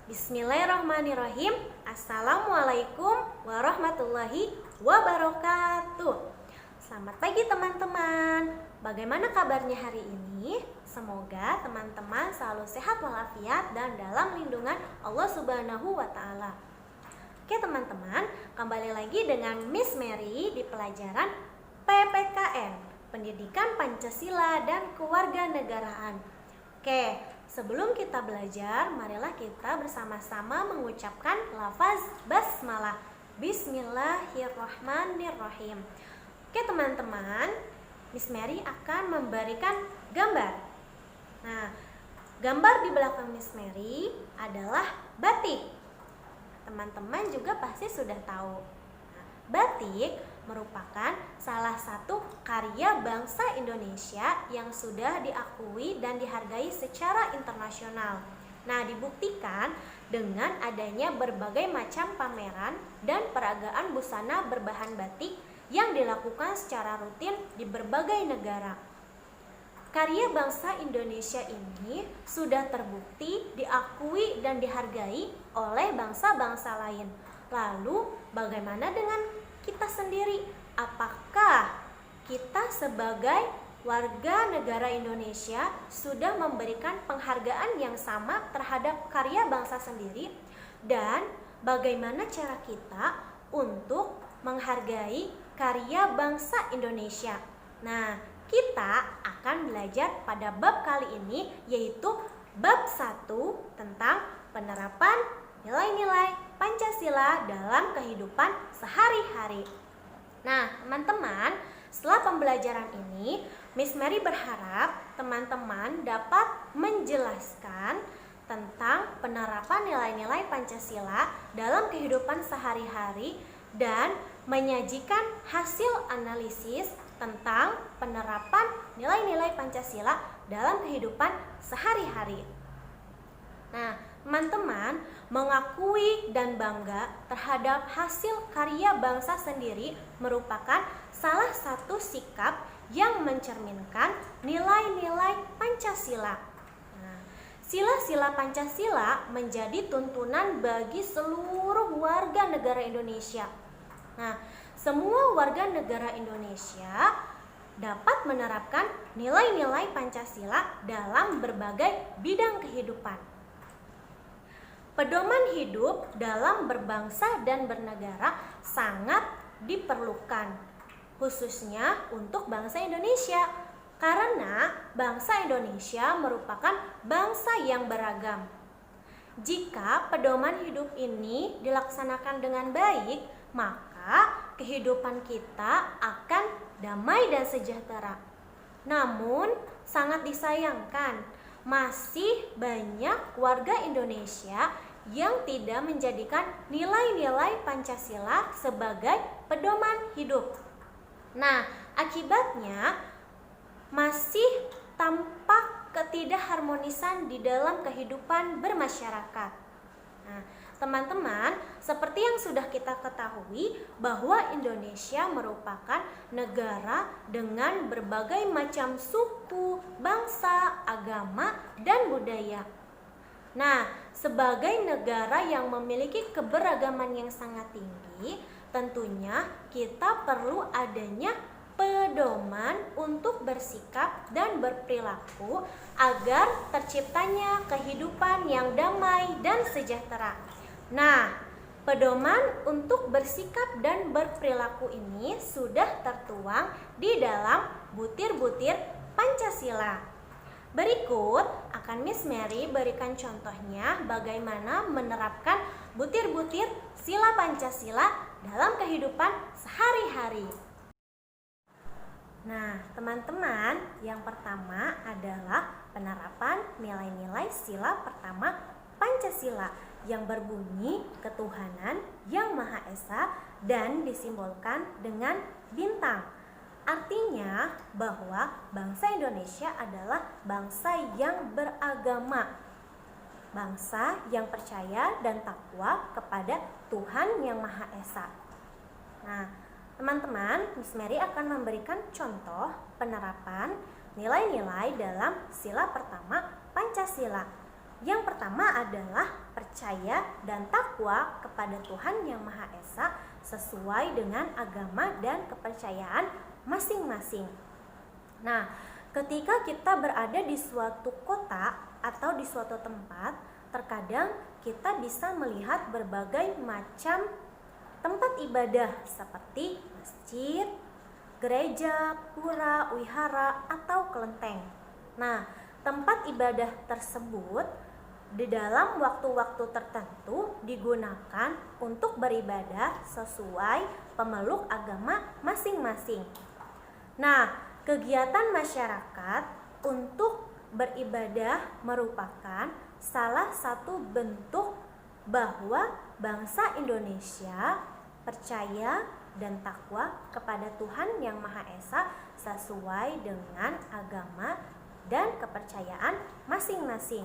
Bismillahirrahmanirrahim. Assalamualaikum warahmatullahi wabarakatuh. Selamat pagi teman-teman. Bagaimana kabarnya hari ini? Semoga teman-teman selalu sehat walafiat dan dalam lindungan Allah Subhanahu wa Ta'ala. Oke teman-teman, kembali lagi dengan Miss Mary di pelajaran PPKN, Pendidikan Pancasila dan Kewarganegaraan. Oke, sebelum kita belajar, marilah kita bersama-sama mengucapkan lafaz basmalah. Bismillahirrahmanirrahim. Oke teman-teman, Miss Mary akan memberikan gambar. Nah, gambar di belakang Miss Mary adalah batik. Teman-teman juga pasti sudah tahu. Nah, batik merupakan salah satu karya bangsa Indonesia yang sudah diakui dan dihargai secara internasional. Nah, dibuktikan dengan adanya berbagai macam pameran dan peragaan busana berbahan batik yang dilakukan secara rutin di berbagai negara. Karya bangsa Indonesia ini sudah terbukti, diakui dan dihargai oleh bangsa-bangsa lain. Lalu, bagaimana dengan kita sendiri? Apakah kita sebagai warga negara Indonesia sudah memberikan penghargaan yang sama terhadap karya bangsa sendiri? Dan bagaimana cara kita untuk menghargai karya bangsa Indonesia? Nah, kita akan belajar pada bab kali ini, yaitu bab 1 tentang penerapan nilai-nilai Pancasila dalam kehidupan sehari-hari. Nah, teman-teman, setelah pembelajaran ini, Miss Mary berharap teman-teman dapat menjelaskan tentang penerapan nilai-nilai Pancasila dalam kehidupan sehari-hari dan menyajikan hasil analisis tentang penerapan nilai-nilai Pancasila dalam kehidupan sehari-hari. Nah, teman-teman mengakui dan bangga terhadap hasil karya bangsa sendiri merupakan salah satu sikap yang mencerminkan nilai-nilai Pancasila. Nah, sila-sila Pancasila menjadi tuntunan bagi seluruh warga negara Indonesia. Nah, semua warga negara Indonesia dapat menerapkan nilai-nilai Pancasila dalam berbagai bidang kehidupan. Pedoman hidup dalam berbangsa dan bernegara sangat diperlukan, khususnya untuk bangsa Indonesia, karena bangsa Indonesia merupakan bangsa yang beragam. Jika pedoman hidup ini dilaksanakan dengan baik, maka kehidupan kita akan damai dan sejahtera. Namun, sangat disayangkan, masih banyak warga Indonesia yang tidak menjadikan nilai-nilai Pancasila sebagai pedoman hidup. Nah, akibatnya masih tampak ketidakharmonisan di dalam kehidupan bermasyarakat. Nah, teman-teman, seperti yang sudah kita ketahui bahwa Indonesia merupakan negara dengan berbagai macam suku, bangsa, agama, dan budaya. Nah, sebagai negara yang memiliki keberagaman yang sangat tinggi, tentunya kita perlu adanya pedoman untuk bersikap dan berperilaku agar terciptanya kehidupan yang damai dan sejahtera. Nah, pedoman untuk bersikap dan berperilaku ini sudah tertuang di dalam butir-butir Pancasila. Berikut akan Miss Mary berikan contohnya bagaimana menerapkan butir-butir sila Pancasila dalam kehidupan sehari-hari. Nah, teman-teman, yang pertama adalah penerapan nilai-nilai sila pertama Pancasila yang berbunyi ketuhanan yang Maha Esa dan disimbolkan dengan bintang. Artinya bahwa bangsa Indonesia adalah bangsa yang beragama, bangsa yang percaya dan takwa kepada Tuhan yang Maha Esa. Nah, teman-teman, Miss Mary akan memberikan contoh penerapan nilai-nilai dalam sila pertama Pancasila. Yang pertama adalah percaya percaya dan takwa kepada Tuhan Yang Maha Esa sesuai dengan agama dan kepercayaan masing-masing. Nah, ketika kita berada di suatu kota atau di suatu tempat, terkadang kita bisa melihat berbagai macam tempat ibadah seperti masjid, gereja, pura, wihara, atau kelenteng. Nah, tempat ibadah tersebut di dalam waktu-waktu tertentu digunakan untuk beribadah sesuai pemeluk agama masing-masing. Nah, kegiatan masyarakat untuk beribadah merupakan salah satu bentuk bahwa bangsa Indonesia percaya dan takwa kepada Tuhan Yang Maha Esa sesuai dengan agama dan kepercayaan masing-masing.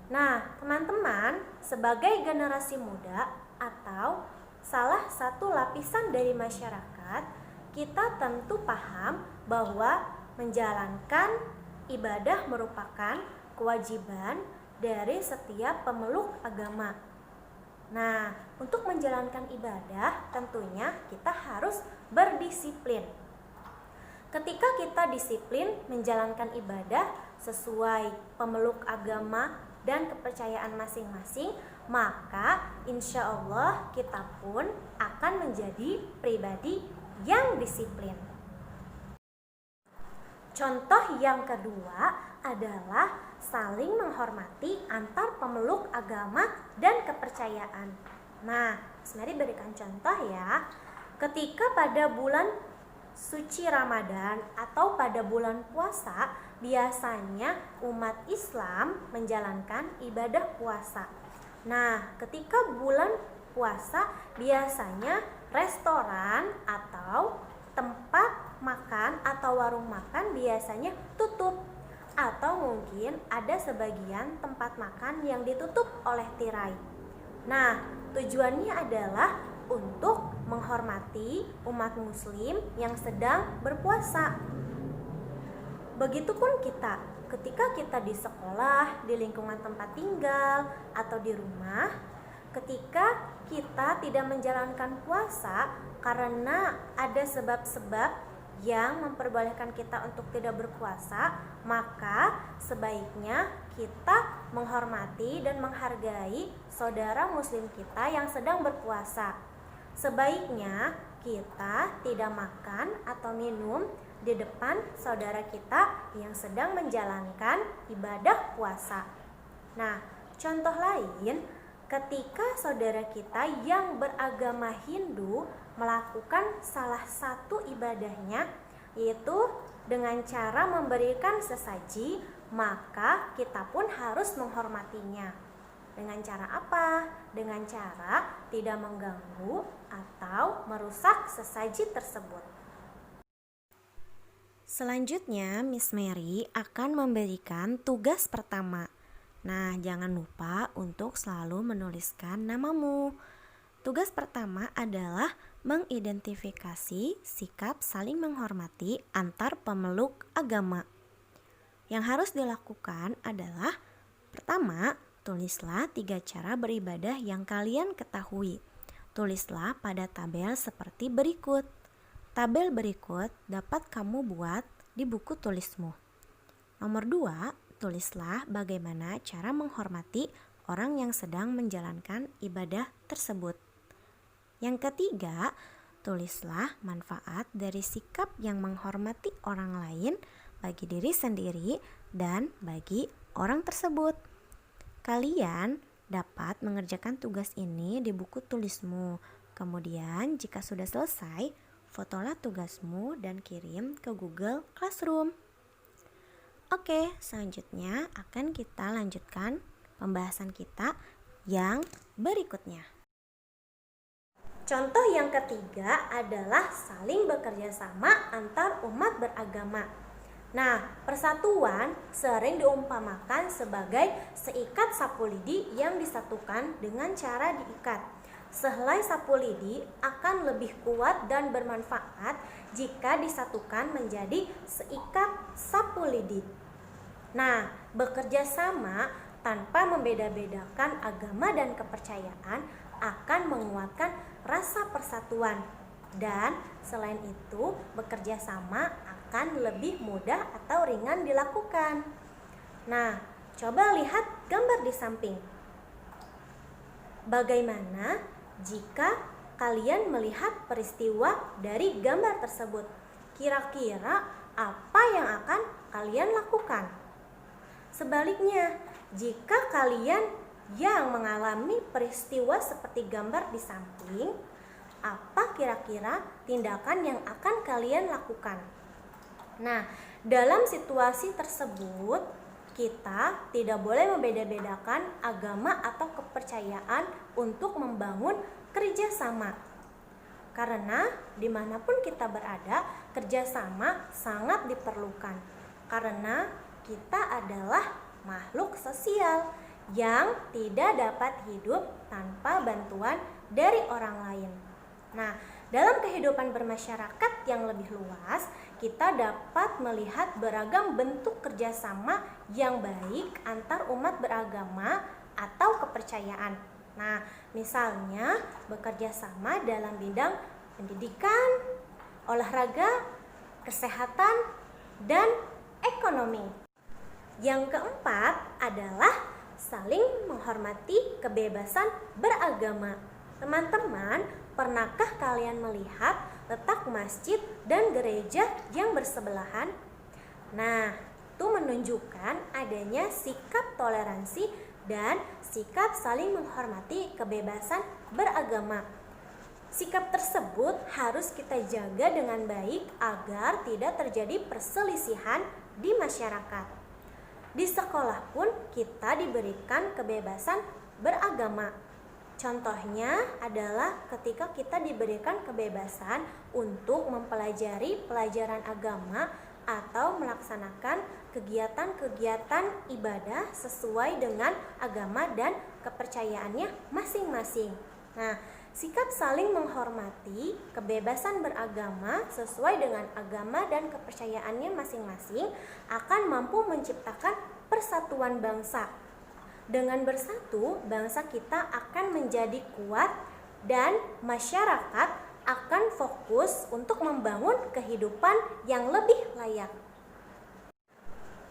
Nah, teman-teman, sebagai generasi muda atau salah satu lapisan dari masyarakat, kita tentu paham bahwa menjalankan ibadah merupakan kewajiban dari setiap pemeluk agama. Nah, untuk menjalankan ibadah tentunya kita harus berdisiplin. Ketika kita disiplin menjalankan ibadah sesuai pemeluk agama dan kepercayaan masing-masing, maka insya Allah kita pun akan menjadi pribadi yang disiplin. Contoh yang kedua adalah saling menghormati antar pemeluk agama dan kepercayaan. Nah, mari berikan contoh ya. Ketika pada bulan suci Ramadan atau pada bulan puasa, biasanya umat Islam menjalankan ibadah puasa. Nah, ketika bulan puasa biasanya restoran atau tempat makan atau warung makan biasanya tutup, atau mungkin ada sebagian tempat makan yang ditutup oleh tirai. Nah, tujuannya adalah untuk menghormati umat muslim yang sedang berpuasa. Begitupun kita, ketika kita di sekolah, di lingkungan tempat tinggal, atau di rumah, ketika kita tidak menjalankan puasa karena ada sebab-sebab yang memperbolehkan kita untuk tidak berpuasa, maka sebaiknya kita menghormati dan menghargai saudara muslim kita yang sedang berpuasa. Sebaiknya kita tidak makan atau minum di depan saudara kita yang sedang menjalankan ibadah puasa. Nah, contoh lain, ketika saudara kita yang beragama Hindu melakukan salah satu ibadahnya, yaitu dengan cara memberikan sesaji, maka kita pun harus menghormatinya. Dengan cara apa? Dengan cara tidak mengganggu atau merusak sesaji tersebut. Selanjutnya, Miss Mary akan memberikan tugas pertama. Nah, jangan lupa untuk selalu menuliskan namamu. Tugas pertama adalah mengidentifikasi sikap saling menghormati antar pemeluk agama. Yang harus dilakukan adalah pertama, tulislah 3 cara beribadah yang kalian ketahui. Tulislah pada tabel seperti berikut. Tabel berikut dapat kamu buat di buku tulismu. Nomor 2, tulislah bagaimana cara menghormati orang yang sedang menjalankan ibadah tersebut. Yang ketiga, tulislah manfaat dari sikap yang menghormati orang lain bagi diri sendiri dan bagi orang tersebut. Kalian dapat mengerjakan tugas ini di buku tulismu. Kemudian jika sudah selesai, fotolah tugasmu dan kirim ke Google Classroom. Oke, selanjutnya akan kita lanjutkan pembahasan kita yang berikutnya. Contoh yang ketiga adalah saling bekerja sama antar umat beragama. Nah, persatuan sering diumpamakan sebagai seikat sapu lidi yang disatukan dengan cara diikat. Sehelai sapu lidi akan lebih kuat dan bermanfaat jika disatukan menjadi seikat sapu lidi. Nah, bekerja sama tanpa membeda-bedakan agama dan kepercayaan akan menguatkan rasa persatuan. Dan selain itu, bekerja sama akan lebih mudah atau ringan dilakukan. Nah, coba lihat gambar di samping. Bagaimana jika kalian melihat peristiwa dari gambar tersebut? Kira-kira apa yang akan kalian lakukan? Sebaliknya, jika kalian yang mengalami peristiwa seperti gambar di samping, apa kira-kira tindakan yang akan kalian lakukan? Nah, dalam situasi tersebut, kita tidak boleh membeda-bedakan agama atau kepercayaan untuk membangun kerjasama. Karena dimanapun kita berada, kerjasama sangat diperlukan. Karena kita adalah makhluk sosial yang tidak dapat hidup tanpa bantuan dari orang lain. Nah, dalam kehidupan bermasyarakat yang lebih luas, kita dapat melihat beragam bentuk kerjasama yang baik antar umat beragama atau kepercayaan. Nah, misalnya bekerja sama dalam bidang pendidikan, olahraga, kesehatan, dan ekonomi. Yang keempat adalah saling menghormati kebebasan beragama. Teman-teman, pernahkah kalian melihat letak masjid dan gereja yang bersebelahan? Nah, itu menunjukkan adanya sikap toleransi dan sikap saling menghormati kebebasan beragama. Sikap tersebut harus kita jaga dengan baik agar tidak terjadi perselisihan di masyarakat. Di sekolah pun kita diberikan kebebasan beragama. Contohnya adalah ketika kita diberikan kebebasan untuk mempelajari pelajaran agama atau melaksanakan kegiatan-kegiatan ibadah sesuai dengan agama dan kepercayaannya masing-masing. Nah, sikap saling menghormati kebebasan beragama sesuai dengan agama dan kepercayaannya masing-masing akan mampu menciptakan persatuan bangsa. Dengan bersatu, bangsa kita akan menjadi kuat dan masyarakat akan fokus untuk membangun kehidupan yang lebih layak.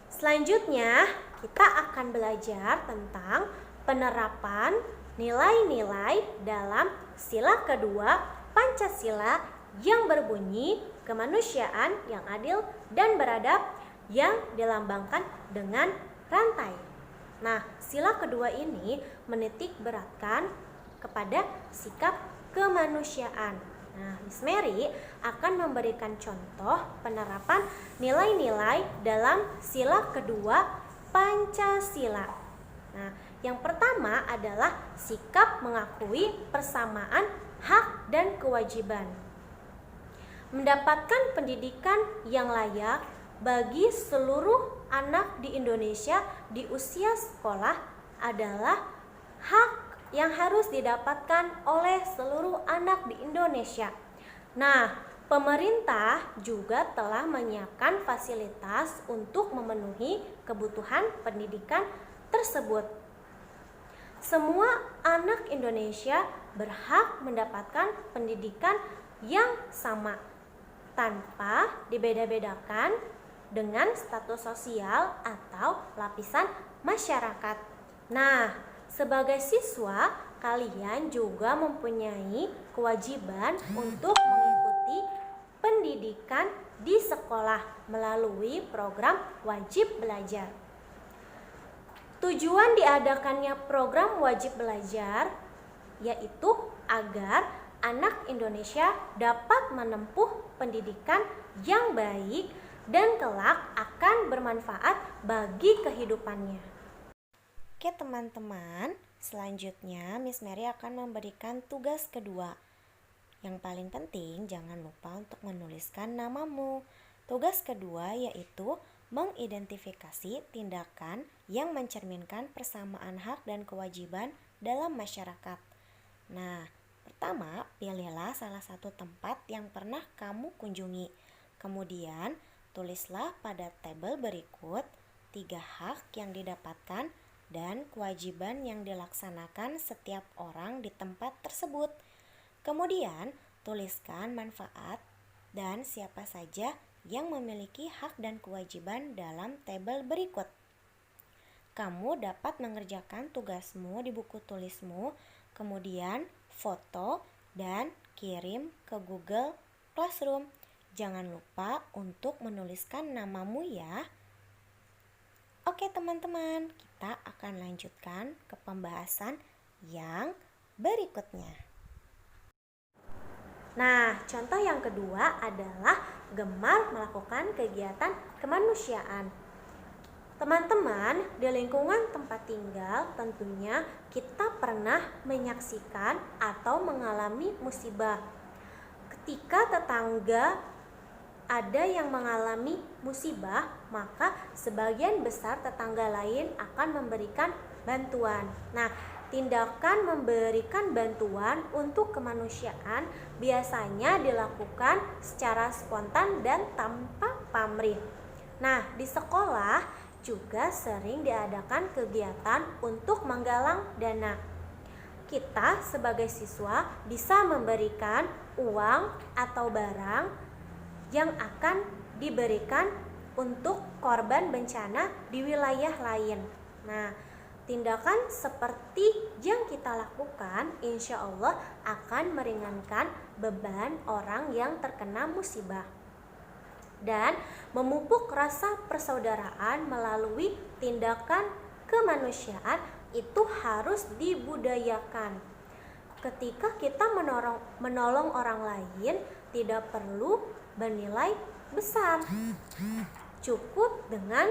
Selanjutnya, kita akan belajar tentang penerapan nilai-nilai dalam sila kedua Pancasila yang berbunyi kemanusiaan yang adil dan beradab yang dilambangkan dengan rantai. Nah, sila kedua ini menitik beratkan kepada sikap kemanusiaan. Nah, Miss Mary akan memberikan contoh penerapan nilai-nilai dalam sila kedua Pancasila. Nah, yang pertama adalah sikap mengakui persamaan hak dan kewajiban. Mendapatkan pendidikan yang layak bagi seluruh anak di Indonesia di usia sekolah adalah hak yang harus didapatkan oleh seluruh anak di Indonesia. Nah, pemerintah juga telah menyiapkan fasilitas untuk memenuhi kebutuhan pendidikan tersebut. Semua anak Indonesia berhak mendapatkan pendidikan yang sama tanpa dibeda-bedakan dengan status sosial atau lapisan masyarakat. Nah, sebagai siswa, kalian juga mempunyai kewajiban untuk mengikuti pendidikan di sekolah melalui program wajib belajar. Tujuan diadakannya program wajib belajar yaitu agar anak Indonesia dapat menempuh pendidikan yang baik dan kelak akan bermanfaat bagi kehidupannya. Oke teman-teman, selanjutnya Miss Mary akan memberikan tugas kedua. Yang paling penting jangan lupa untuk menuliskan namamu. Tugas kedua yaitu mengidentifikasi tindakan yang mencerminkan persamaan hak dan kewajiban dalam masyarakat. Nah, pertama pilihlah salah satu tempat yang pernah kamu kunjungi. Kemudian tulislah pada tabel berikut 3 hak yang didapatkan dan kewajiban yang dilaksanakan setiap orang di tempat tersebut. Kemudian, tuliskan manfaat dan siapa saja yang memiliki hak dan kewajiban dalam tabel berikut. Kamu dapat mengerjakan tugasmu di buku tulismu, kemudian foto dan kirim ke Google Classroom. Jangan lupa untuk menuliskan namamu ya. Oke teman-teman, kita akan lanjutkan ke pembahasan yang berikutnya. Nah, contoh yang kedua adalah gemar melakukan kegiatan kemanusiaan. Teman-teman, di lingkungan tempat tinggal tentunya kita pernah menyaksikan atau mengalami musibah. Ketika tetangga ada yang mengalami musibah, maka sebagian besar tetangga lain akan memberikan bantuan. Nah, tindakan memberikan bantuan untuk kemanusiaan biasanya dilakukan secara spontan dan tanpa pamrih. Nah, di sekolah juga sering diadakan kegiatan untuk menggalang dana. Kita sebagai siswa bisa memberikan uang atau barang yang akan diberikan untuk korban bencana di wilayah lain. Nah, tindakan seperti yang kita lakukan insya Allah akan meringankan beban orang yang terkena musibah dan memupuk rasa persaudaraan melalui tindakan kemanusiaan itu harus dibudayakan. Ketika kita menolong orang lain tidak perlu bernilai besar, cukup dengan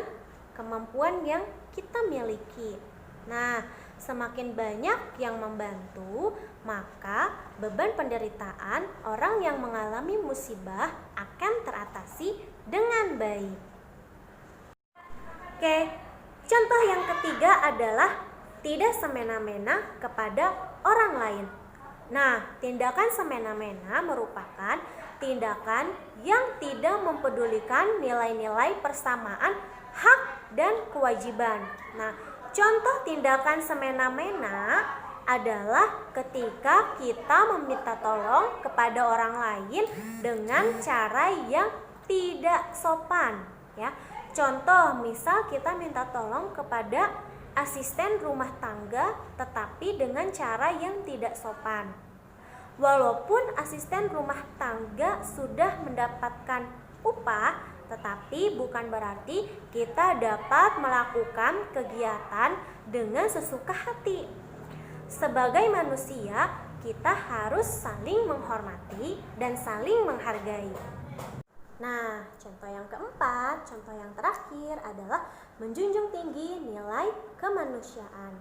kemampuan yang kita miliki. Nah, semakin banyak yang membantu, maka beban penderitaan orang yang mengalami musibah akan teratasi dengan baik. Oke, contoh yang ketiga adalah tidak semena-mena kepada orang lain. Nah, tindakan semena-mena merupakan tindakan yang tidak mempedulikan nilai-nilai persamaan hak dan kewajiban. Nah, contoh tindakan semena-mena adalah ketika kita meminta tolong kepada orang lain dengan cara yang tidak sopan, ya. Contoh, misal kita minta tolong kepada asisten rumah tangga tetapi dengan cara yang tidak sopan. Walaupun asisten rumah tangga sudah mendapatkan upah, tetapi bukan berarti kita dapat melakukan kegiatan dengan sesuka hati. Sebagai manusia, kita harus saling menghormati dan saling menghargai. Nah, contoh yang keempat, contoh yang terakhir adalah menjunjung tinggi nilai kemanusiaan.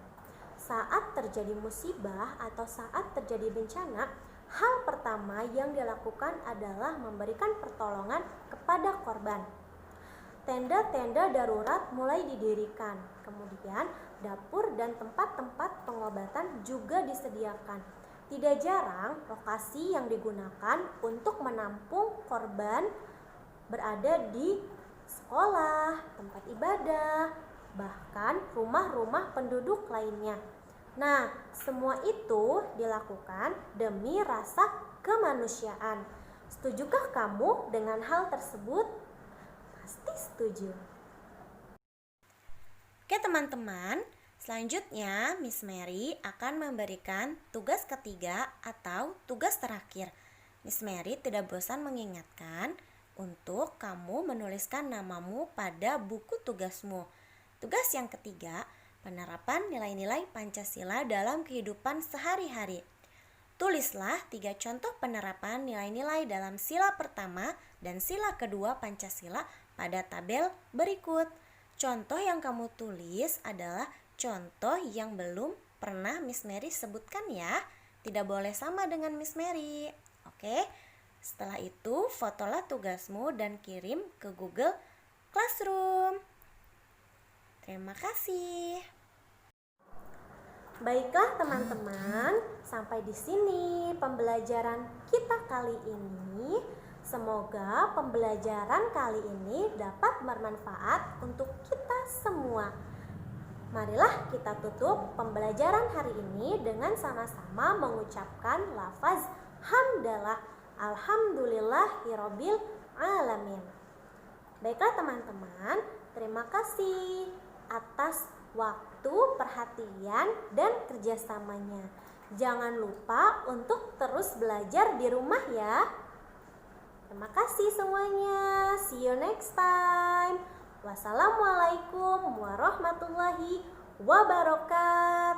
Saat terjadi musibah atau saat terjadi bencana, hal pertama yang dilakukan adalah memberikan pertolongan kepada korban. Tenda-tenda darurat mulai didirikan, kemudian dapur dan tempat-tempat pengobatan juga disediakan. Tidak jarang lokasi yang digunakan untuk menampung korban berada di sekolah, tempat ibadah, bahkan rumah-rumah penduduk lainnya. Nah, semua itu dilakukan demi rasa kemanusiaan. Setujukah kamu dengan hal tersebut? Pasti setuju. Oke teman-teman, selanjutnya Miss Mary akan memberikan tugas ketiga atau tugas terakhir. Miss Mary tidak bosan mengingatkan untuk kamu menuliskan namamu pada buku tugasmu. Tugas yang ketiga, penerapan nilai-nilai Pancasila dalam kehidupan sehari-hari. Tulislah 3 contoh penerapan nilai-nilai dalam sila pertama dan sila kedua Pancasila pada tabel berikut. Contoh yang kamu tulis adalah contoh yang belum pernah Miss Mary sebutkan ya. Tidak boleh sama dengan Miss Mary. Oke. Setelah itu, fotolah tugasmu dan kirim ke Google Classroom. Terima kasih. Baiklah teman-teman, sampai di sini pembelajaran kita kali ini. Semoga pembelajaran kali ini dapat bermanfaat untuk kita semua. Marilah kita tutup pembelajaran hari ini dengan sama-sama mengucapkan lafaz hamdalah. Alhamdulillahirabbil alamin. Baiklah teman-teman, terima kasih atas waktu, perhatian, dan kerjasamanya. Jangan lupa untuk terus belajar di rumah ya. Terima kasih semuanya. See you next time. Wassalamualaikum warahmatullahi wabarakatuh.